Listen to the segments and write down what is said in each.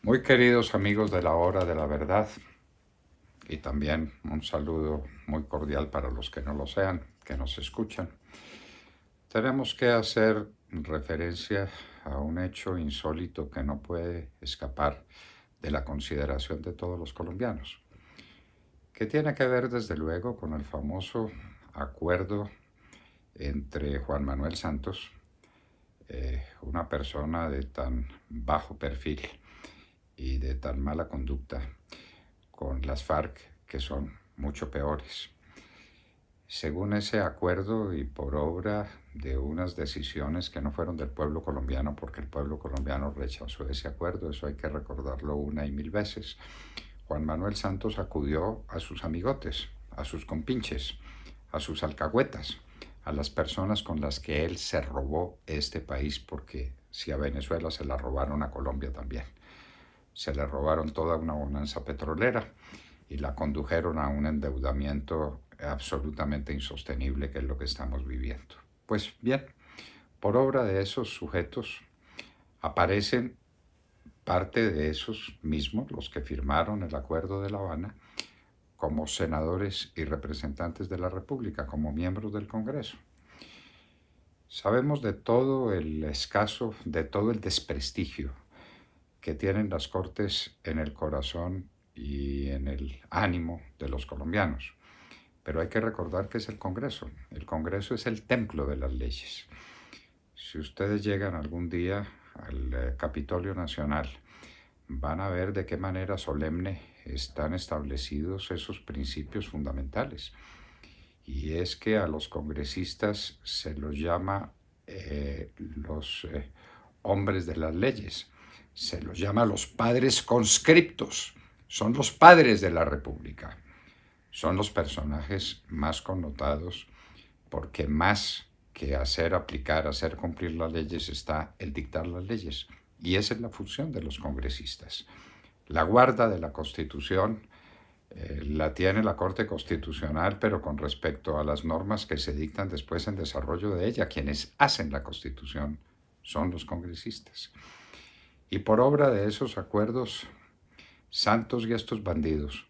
Muy queridos amigos de la Hora de la Verdad, y también un saludo muy cordial para los que no lo sean, que nos escuchan. Tenemos que hacer referencia a un hecho insólito que no puede escapar de la consideración de todos los colombianos, que tiene que ver desde luego con el famoso acuerdo entre Juan Manuel Santos, una persona de tan bajo perfil y de tan mala conducta, con las FARC, que son mucho peores. Según ese acuerdo y por obra de unas decisiones que no fueron del pueblo colombiano, porque el pueblo colombiano rechazó ese acuerdo, eso hay que recordarlo una y mil veces, Juan Manuel Santos acudió a sus amigotes, a sus compinches, a sus alcahuetas, a las personas con las que él se robó este país, porque si a Venezuela se la robaron, a Colombia también. Se le robaron toda una bonanza petrolera y la condujeron a un endeudamiento absolutamente insostenible, que es lo que estamos viviendo. Pues bien, por obra de esos sujetos aparecen parte de esos mismos, los que firmaron el Acuerdo de La Habana, como senadores y representantes de la República, como miembros del Congreso. Sabemos de todo el escaso, de todo el desprestigio que tienen las Cortes en el corazón y en el ánimo de los colombianos. Pero hay que recordar que es el Congreso. El Congreso es el templo de las leyes. Si ustedes llegan algún día al Capitolio Nacional, van a ver de qué manera solemne están establecidos esos principios fundamentales. Y es que a los congresistas se los llama los hombres de las leyes, se los llama los padres conscriptos, son los padres de la República, son los personajes más connotados, porque más que hacer aplicar, hacer cumplir las leyes, está el dictar las leyes. Y esa es la función de los congresistas. La guarda de la Constitución la tiene la Corte Constitucional, pero con respecto a las normas que se dictan después en desarrollo de ella, quienes hacen la Constitución son los congresistas. Y por obra de esos acuerdos, Santos y estos bandidos,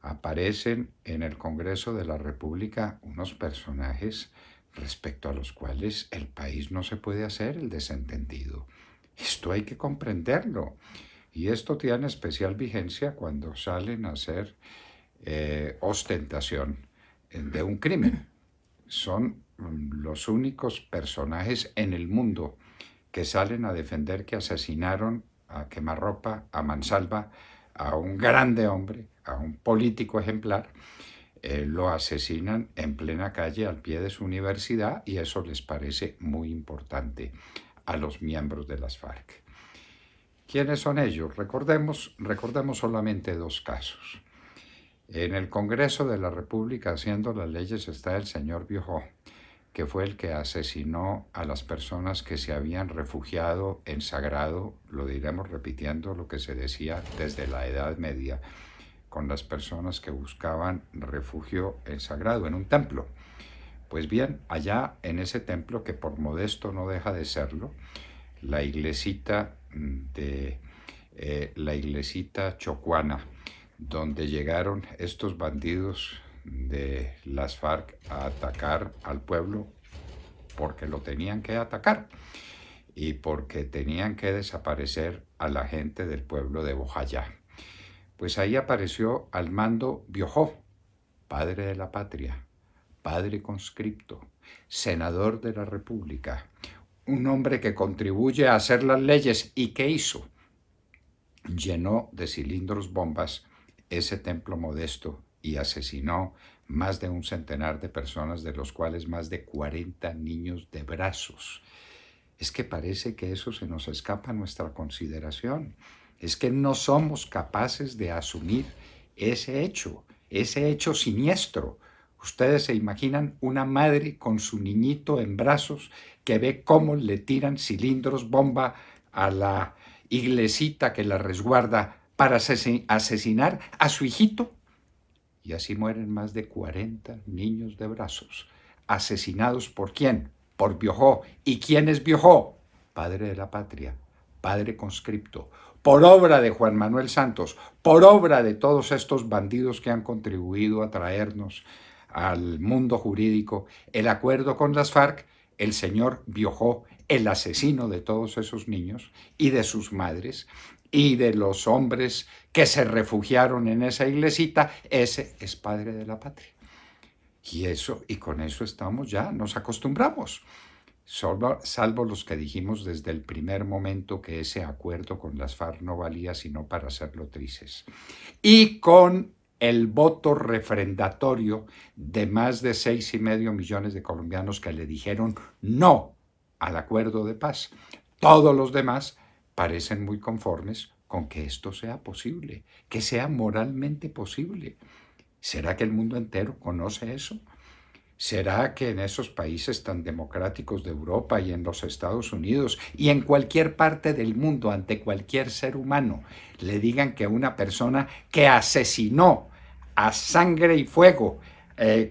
aparecen en el Congreso de la República unos personajes respecto a los cuales el país no se puede hacer el desentendido. Esto hay que comprenderlo. Y esto tiene especial vigencia cuando salen a hacer ostentación de un crimen. Son los únicos personajes en el mundo que salen a defender que asesinaron a quemarropa, a mansalva, a un grande hombre, a un político ejemplar. Lo asesinan en plena calle al pie de su universidad, y eso les parece muy importante a los miembros de las FARC. ¿Quiénes son ellos? Recordemos solamente dos casos. En el Congreso de la República haciendo las leyes está el señor Biojó, que fue el que asesinó a las personas que se habían refugiado en Sagrado, lo diremos repitiendo lo que se decía desde la Edad Media, con las personas que buscaban refugio en Sagrado, en un templo. Pues bien, allá en ese templo, que por modesto no deja de serlo, la iglesita la iglesita chocuana, donde llegaron estos bandidos de las FARC a atacar al pueblo, porque lo tenían que atacar y porque tenían que desaparecer a la gente del pueblo de Bojayá. Pues ahí apareció al mando Biojó, padre de la patria, padre conscripto, senador de la República, un hombre que contribuye a hacer las leyes. ¿Y qué hizo? Llenó de cilindros bombas ese templo modesto y asesinó más de un centenar de personas, de los cuales más de 40 niños de brazos. Es que parece que eso se nos escapa a nuestra consideración. Es que no somos capaces de asumir ese hecho siniestro. Ustedes se imaginan una madre con su niñito en brazos que ve cómo le tiran cilindros bomba a la iglesita que la resguarda para asesinar a su hijito. Y así mueren más de 40 niños de brazos. ¿Asesinados por quién? Por Biojó. ¿Y quién es Biojó? Padre de la patria, padre conscripto, por obra de Juan Manuel Santos, por obra de todos estos bandidos que han contribuido a traernos al mundo jurídico el acuerdo con las FARC, el señor Biojó, el asesino de todos esos niños y de sus madres y de los hombres que se refugiaron en esa iglesita, ese es padre de la patria. Y con eso estamos ya, nos acostumbramos. Salvo los que dijimos desde el primer momento que ese acuerdo con las FARC no valía sino para hacerlo trizas. Y con el voto refrendatorio de más de 6,5 millones de colombianos que le dijeron no al acuerdo de paz. Todos los demás parecen muy conformes con que esto sea posible, que sea moralmente posible. ¿Será que el mundo entero conoce eso? ¿Será que en esos países tan democráticos de Europa y en los Estados Unidos y en cualquier parte del mundo, ante cualquier ser humano, le digan que una persona que asesinó a sangre y fuego,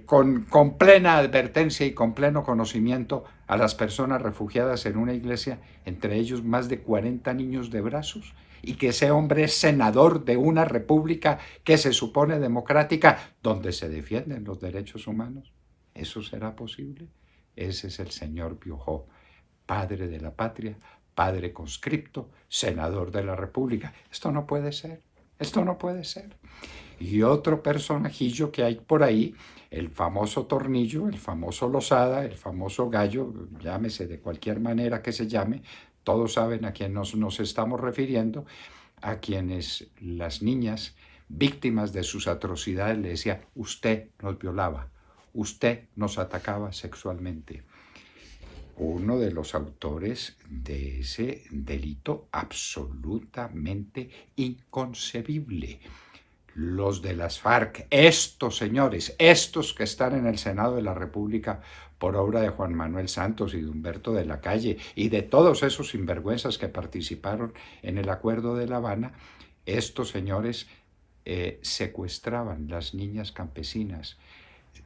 con plena advertencia y con pleno conocimiento a las personas refugiadas en una iglesia, entre ellos más de 40 niños de brazos, y que ese hombre es senador de una república que se supone democrática, donde se defienden los derechos humanos? ¿Eso será posible? Ese es el señor Biojó, padre de la patria, padre conscripto, senador de la República. Esto no puede ser, esto no puede ser. Y otro personajillo que hay por ahí, el famoso Tornillo, el famoso Lozada, el famoso Gallo, llámese de cualquier manera que se llame, todos saben a quién nos estamos refiriendo, a quienes las niñas, víctimas de sus atrocidades, le decían, usted nos violaba, usted nos atacaba sexualmente. Uno de los autores de ese delito absolutamente inconcebible. Los de las FARC, estos señores, estos que están en el Senado de la República por obra de Juan Manuel Santos y de Humberto de la Calle y de todos esos sinvergüenzas que participaron en el Acuerdo de La Habana, estos señores secuestraban las niñas campesinas,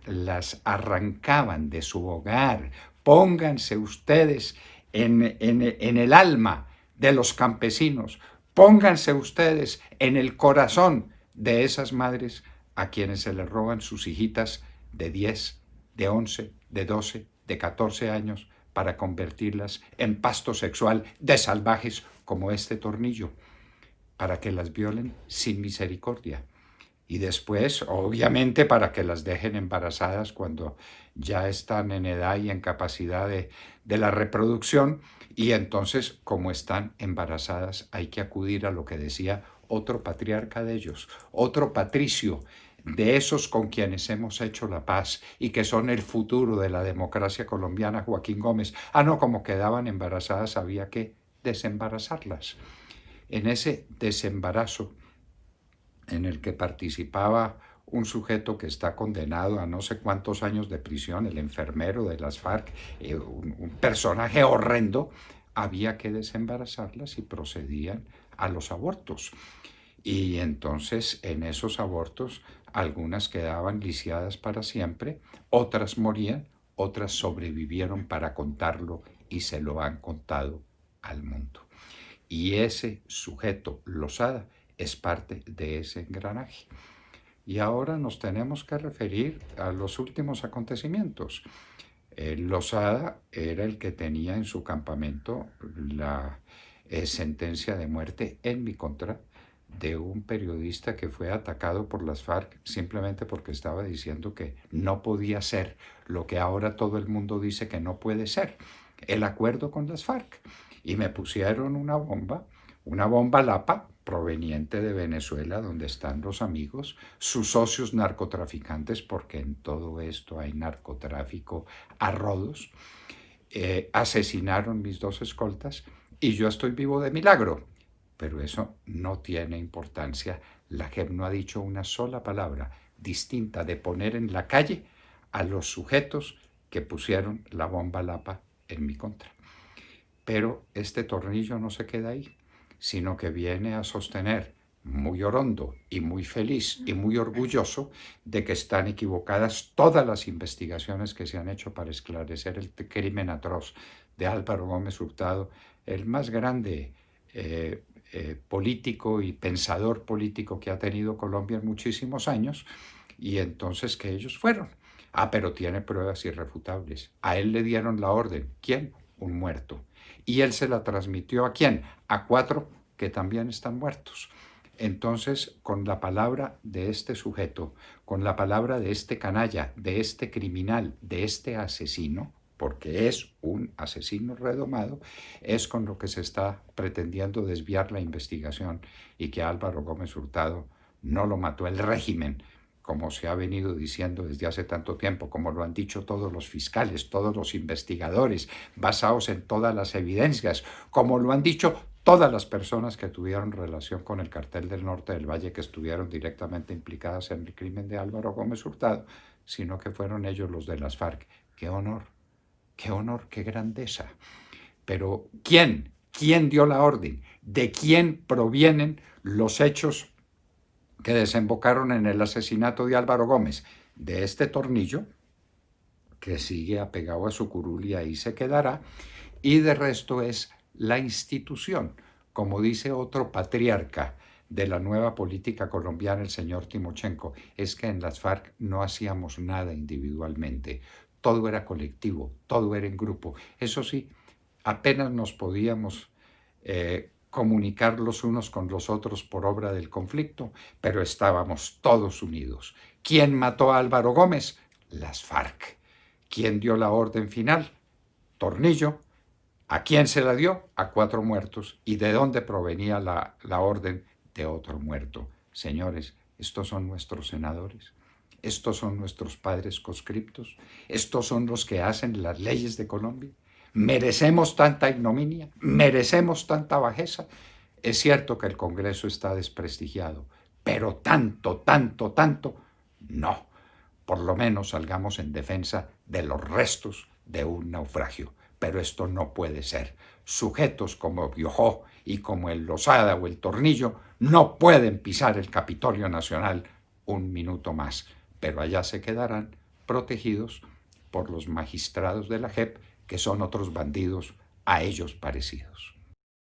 las arrancaban de su hogar. Pónganse ustedes en el alma de los campesinos, pónganse ustedes en el corazón de esas madres a quienes se les roban sus hijitas de 10, de 11, de 12, de 14 años para convertirlas en pasto sexual de salvajes como este Tornillo, para que las violen sin misericordia. Y después, obviamente, para que las dejen embarazadas cuando ya están en edad y en capacidad de la reproducción. Y entonces, como están embarazadas, hay que acudir a lo que decía otro patriarca de ellos, otro patricio de esos con quienes hemos hecho la paz y que son el futuro de la democracia colombiana, Joaquín Gómez. Ah, no, como quedaban embarazadas, había que desembarazarlas. En ese desembarazo en el que participaba un sujeto que está condenado a no sé cuántos años de prisión, el enfermero de las FARC, un personaje horrendo, había que desembarazarlas y procedían a los abortos. Y entonces en esos abortos algunas quedaban lisiadas para siempre, otras morían, otras sobrevivieron para contarlo y se lo han contado al mundo. Y ese sujeto, Lozada, es parte de ese engranaje. Y ahora nos tenemos que referir a los últimos acontecimientos. Lozada era el que tenía en su campamento la sentencia de muerte en mi contra de un periodista que fue atacado por las FARC simplemente porque estaba diciendo que no podía ser lo que ahora todo el mundo dice que no puede ser, el acuerdo con las FARC. Y me pusieron una bomba Lapa, proveniente de Venezuela, donde están los amigos, sus socios narcotraficantes, porque en todo esto hay narcotráfico a rodos. Asesinaron mis 2 escoltas y yo estoy vivo de milagro. Pero eso no tiene importancia. La JEP no ha dicho una sola palabra distinta de poner en la calle a los sujetos que pusieron la bomba Lapa en mi contra. Pero este Tornillo no se queda ahí, sino que viene a sostener, muy orondo y muy feliz y muy orgulloso, de que están equivocadas todas las investigaciones que se han hecho para esclarecer el crimen atroz de Álvaro Gómez Hurtado, el más grande político y pensador político que ha tenido Colombia en muchísimos años, y entonces que ellos fueron. Ah, pero tiene pruebas irrefutables. A él le dieron la orden. ¿Quién? Un muerto. ¿Y él se la transmitió a quién? A 4 que también están muertos. Entonces, con la palabra de este sujeto, con la palabra de este canalla, de este criminal, de este asesino, porque es un asesino redomado, es con lo que se está pretendiendo desviar la investigación y que Álvaro Gómez Hurtado no lo mató el régimen, como se ha venido diciendo desde hace tanto tiempo, como lo han dicho todos los fiscales, todos los investigadores, basados en todas las evidencias, como lo han dicho todas las personas que tuvieron relación con el Cartel del Norte del Valle, que estuvieron directamente implicadas en el crimen de Álvaro Gómez Hurtado, sino que fueron ellos los de las FARC. ¡Qué honor! ¡Qué honor! ¡Qué grandeza! Pero ¿quién? ¿Quién dio la orden? ¿De quién provienen los hechos que desembocaron en el asesinato de Álvaro Gómez? De este Tornillo, que sigue apegado a su curul y ahí se quedará, y de resto es la institución, como dice otro patriarca de la nueva política colombiana, el señor Timochenko, es que en las FARC no hacíamos nada individualmente, todo era colectivo, todo era en grupo. Eso sí, apenas nos podíamos comunicar los unos con los otros por obra del conflicto, pero estábamos todos unidos. ¿Quién mató a Álvaro Gómez? Las FARC. ¿Quién dio la orden final? Tornillo. ¿A quién se la dio? A 4 muertos. ¿Y de dónde provenía la orden? De otro muerto. Señores, estos son nuestros senadores. Estos son nuestros padres conscriptos. Estos son los que hacen las leyes de Colombia. ¿Merecemos tanta ignominia? ¿Merecemos tanta bajeza? Es cierto que el Congreso está desprestigiado, pero tanto, tanto, tanto, no. Por lo menos salgamos en defensa de los restos de un naufragio. Pero esto no puede ser. Sujetos como Biojó y como el Lozada o el Tornillo no pueden pisar el Capitolio Nacional un minuto más, pero allá se quedarán protegidos por los magistrados de la JEP, que son otros bandidos a ellos parecidos.